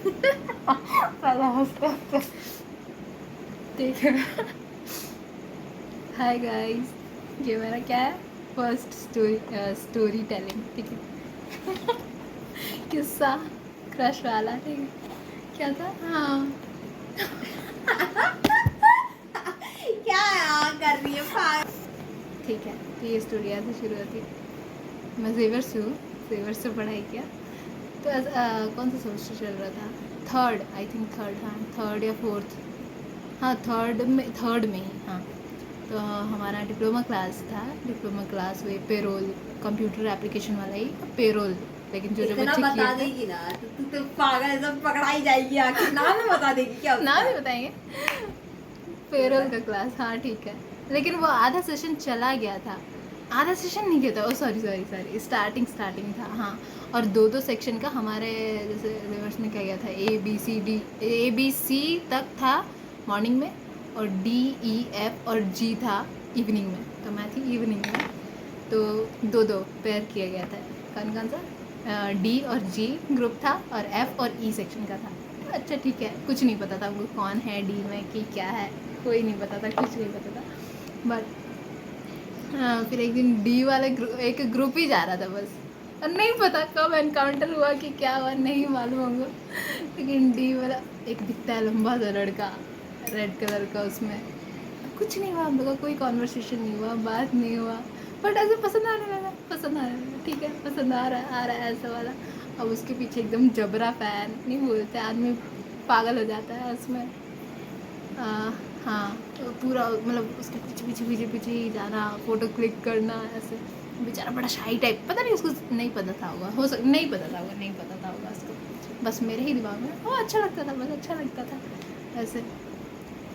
पहले हंसते हंसते ठीक है। हाय गाइस, ये मेरा क्या है, फर्स्ट स्टोरी टेलिंग, ठीक है। किस्सा क्रश वाला, ठीक है। क्या था, हाँ। क्या कर रही है ठीक है, तो ये स्टोरी ऐसे शुरू होती है। मैं जेवर से हूँ, जेवर से पढ़ाई किया। तो कौन सा सेमेस्टर चल रहा था, थर्ड, आई थिंक थर्ड, हाँ थर्ड या फोर्थ, हाँ थर्ड में ही, हाँ। तो हमारा डिप्लोमा क्लास था, डिप्लोमा क्लास वही पेरोल, कंप्यूटर एप्लीकेशन वाला ही पेरोल। लेकिन जो जो इतना बच्चे किए बता थे, देगी ना तो तू तो पागल है, सब पकड़ाई जाएगी, आखिर नाम में बता देगी क्या नाम उसका। ही बताएंगे, पेरोल का क्लास, हाँ ठीक है। लेकिन वो आधा सेशन चला गया था, आधा सेशन नहीं किया था, ओ सॉरी सॉरी सॉरी, स्टार्टिंग था, हाँ। और दो सेक्शन का हमारे, जैसे रिवर्स में क्या गया था, ए बी सी तक था मॉर्निंग में, और डी ई एफ और जी था इवनिंग में। तो मैं थी इवनिंग में, तो दो दो पेयर किया गया था। कौन कौन सा, डी और जी ग्रुप था, और एफ और ई सेक्शन का था। अच्छा ठीक है, कुछ नहीं पता था वो कौन है डी में कि क्या है, कोई नहीं पता था, कुछ नहीं पता था। बट फिर एक दिन डी वाले एक ग्रुप ही जा रहा था बस, और नहीं पता कब एनकाउंटर हुआ कि क्या हुआ, नहीं मालूम होगा। लेकिन डी वाला एक दिखता है लंबा सा लड़का, रेड कलर का, उसमें कुछ नहीं हुआ, हम लोग का कोई कॉन्वर्सेशन नहीं हुआ, बात नहीं हुआ। बट ऐसे पसंद आने लगा, पसंद आने लगा, ठीक है, पसंद आ रहा है ऐसा वाला। अब उसके पीछे एकदम जबरा फैन, नहीं बोलते आदमी, पागल हो जाता है उसमें। हाँ, तो पूरा मतलब उसके पीछे पीछे पीछे पीछे ही जाना, फ़ोटो क्लिक करना ऐसे। बेचारा बड़ा शाई टाइप, पता नहीं उसको नहीं पता था होगा, नहीं पता था होगा, नहीं पता था होगा उसको, बस मेरे ही दिमाग में वो अच्छा लगता था, बस अच्छा लगता था ऐसे।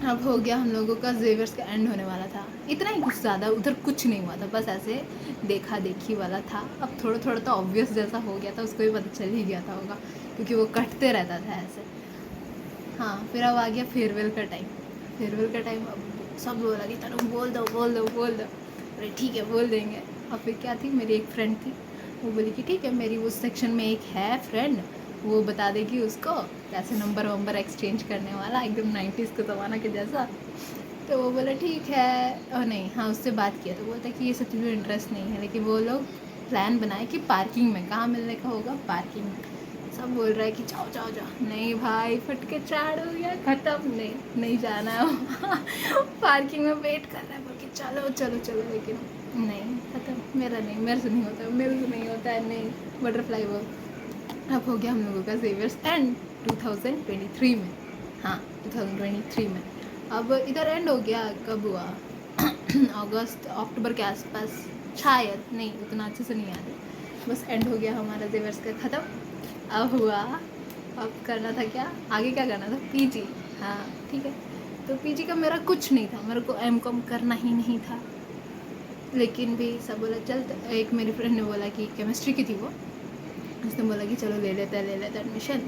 अब हो गया हम लोगों का जेवियर्स का एंड होने वाला था, इतना ही, कुछ ज़्यादा उधर कुछ नहीं हुआ था, बस ऐसे देखा देखी वाला था। अब थोड़ा थोड़ा तो ऑब्वियस जैसा हो गया था, उसको भी पता चल ही गया था होगा, क्योंकि वो कटते रहता था ऐसे। हाँ, फिर अब आ गया फेयरवेल का टाइम। फेयरवेल का टाइम, अब सब बोला कि चलो बोल दो बोल दो बोल दो, अरे ठीक है बोल देंगे। और फिर क्या थी, मेरी एक फ्रेंड थी, वो बोली कि ठीक है, मेरी उस सेक्शन में एक है फ्रेंड, वो बता देगी उसको, ऐसे नंबर वंबर एक्सचेंज करने वाला, एकदम 90s के ज़माना के जैसा। तो वो बोला ठीक है, और नहीं, हाँ उससे बात किया तो बोलता कि ये सब चीज़ में इंटरेस्ट नहीं है, लेकिन वो लोग प्लान बनाए कि पार्किंग में, कहाँ मिलने का होगा, पार्किंग में। सब बोल रहा है कि जाओ जाओ जाओ, नहीं भाई फट के चाड़ हो गया, ख़त्म, नहीं नहीं जाना है। पार्किंग में वेट कर रहा है, बोल के चलो चलो चलो, लेकिन नहीं, ख़त्म, मेरा नहीं, मेरे से नहीं होता, मेरे से नहीं होता है, नहीं, बटरफ्लाई वो। अब हो गया हम लोगों का जेवियर्स एंड 2023 में, हाँ 2023 में। अब इधर एंड हो गया, कब हुआ, अगस्त अक्टूबर के आसपास शायद, नहीं उतना अच्छे से नहीं याद है, बस एंड हो गया हमारा जेवियर्स का, ख़त्म। अब हुआ, अब करना था क्या, आगे क्या करना था, पीजी, हाँ ठीक है। तो पीजी का मेरा कुछ नहीं था, मेरे को एमकॉम करना ही नहीं था, लेकिन भी सब बोला चल। एक मेरी फ्रेंड ने बोला कि केमिस्ट्री की थी वो, उसने बोला कि चलो ले लेते एडमिशन,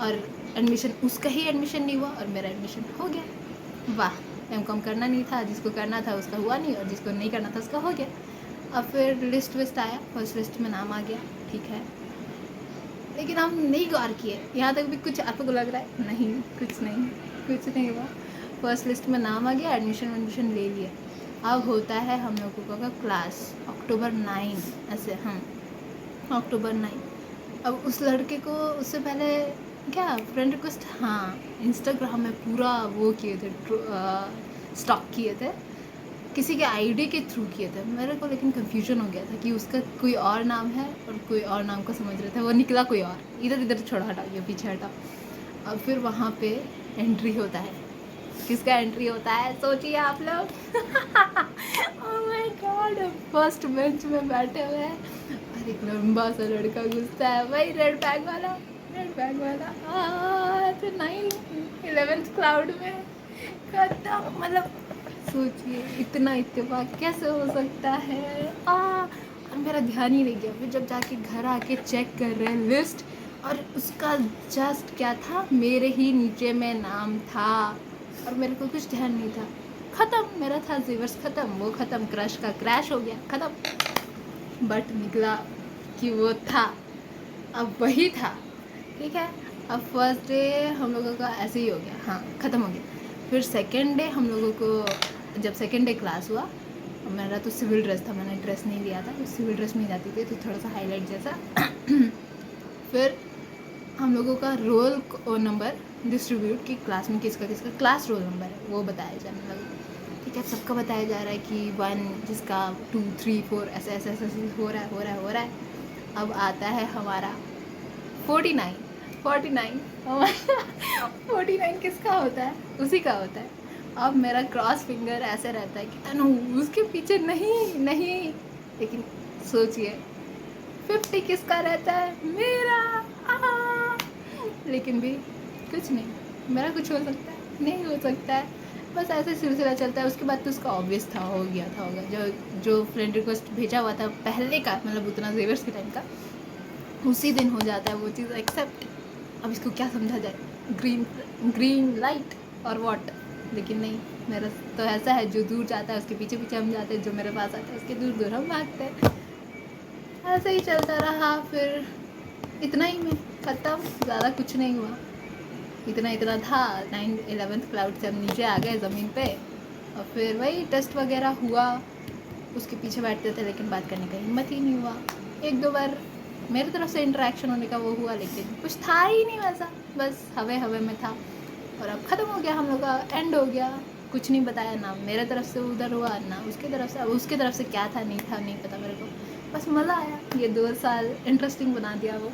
और एडमिशन, उसका ही एडमिशन नहीं हुआ और मेरा एडमिशन हो गया। वाह, एमकॉम करना नहीं था, जिसको करना था उसका हुआ नहीं, और जिसको नहीं करना था उसका हो गया। अब फिर लिस्ट विस्ट आया, फर्स्ट लिस्ट में नाम आ गया, ठीक है। लेकिन हम नहीं गौर किए, यहाँ तक भी कुछ आपको लग रहा है, नहीं कुछ नहीं, कुछ नहीं हुआ। फर्स्ट लिस्ट में नाम आ गया, एडमिशन ले लिया। अब होता है हम लोगों का क्लास अक्टूबर 9, ऐसे हम अक्टूबर 9। अब उस लड़के को उससे पहले क्या फ्रेंड रिक्वेस्ट, हाँ इंस्टाग्राम में पूरा वो किए थे, स्टॉक किए थे, किसी के आईडी के थ्रू किए थे मेरे को, लेकिन कंफ्यूजन हो गया था कि उसका कोई और नाम है और कोई और नाम को समझ रहे थे, वो निकला कोई और, इधर इधर छोड़ा, हटा गया, पीछे हटा। अब फिर वहाँ पे एंट्री होता है, किसका एंट्री होता है सोचिए आप लोग। Oh my God, first bench में बैठे हुए हैं, और एक लंबा सा लड़का घुसता है, वही रेड बैग वाला, रेड बैग वाला, तो 9 11th क्लाउड में खत्म, मतलब सोचिए इतना इत्तेफाक कैसे हो सकता है। और मेरा ध्यान ही नहीं गया, फिर जब जाके घर आके चेक कर रहे हैं लिस्ट, और उसका जस्ट क्या था, मेरे ही नीचे में नाम था, और मेरे को कुछ ध्यान नहीं था, ख़त्म, मेरा था जीवर्स ख़त्म, वो ख़त्म, क्रश का क्रैश हो गया, ख़त्म। बट निकला कि वो था, अब वही था, ठीक है। अब फर्स्ट डे हम लोगों का ऐसे ही हो गया, हाँ ख़त्म हो गया। फिर सेकेंड डे हम लोगों को, जब सेकेंड डे क्लास हुआ, मेरा तो सिविल ड्रेस था, मैंने ड्रेस नहीं लिया था, तो सिविल ड्रेस में ही जाती थी, तो थोड़ा सा हाईलाइट जैसा। फिर हम लोगों का रोल नंबर डिस्ट्रीब्यूट कि क्लास में किसका किसका क्लास रोल नंबर है वो बताया जाने लगा। ठीक है, सबका बताया जा रहा है कि 1 जिसका 2 3 4 ऐसे ऐसे ऐसे ऐसे हो रहा है हो रहा है हो रहा है। अब आता है हमारा 49 49 49 किसका होता है, उसी का होता है। अब मेरा क्रॉस फिंगर ऐसे रहता है कि तनु उसके पीछे नहीं नहीं, लेकिन सोचिए 50 किसका रहता है, मेरा। आ! लेकिन भी कुछ नहीं, मेरा कुछ हो सकता है नहीं हो सकता है, बस ऐसे सिलसिला चलता है। उसके बाद तो उसका ऑब्वियस था, हो गया था होगा, जो फ्रेंड रिक्वेस्ट भेजा हुआ था पहले का, मतलब उतना जेवर्स के टाइम का, उसी दिन हो जाता है वो चीज़ एक्सेप्ट। अब इसको क्या समझा जाए, ग्रीन ग्रीन लाइट और व्हाट। लेकिन नहीं, मेरा तो ऐसा है, जो दूर जाता है उसके पीछे पीछे हम जाते हैं, जो मेरे पास आता है उसके दूर दूर हम भागते हैं। ऐसे ही चलता रहा, फिर इतना ही में ख़त्म, ज़्यादा कुछ नहीं हुआ। इतना इतना था, 9th 11th क्लाउड से हम नीचे आ गए ज़मीन पे। और फिर वही टेस्ट वगैरह हुआ, उसके पीछे बैठते थे, लेकिन बात करने का हिम्मत ही नहीं हुआ। 1-2 बार मेरी तरफ से इंटरेक्शन होने का वो हुआ, लेकिन कुछ था ही नहीं वैसा, बस हवे हवे में था। और अब ख़त्म हो गया, हम लोग का एंड हो गया। कुछ नहीं बताया, ना मेरे तरफ से उधर हुआ ना उसके तरफ से। अब उसके तरफ से क्या था नहीं था नहीं पता मेरे को, बस मज़ा आया। ये 2 साल इंटरेस्टिंग बना दिया वो।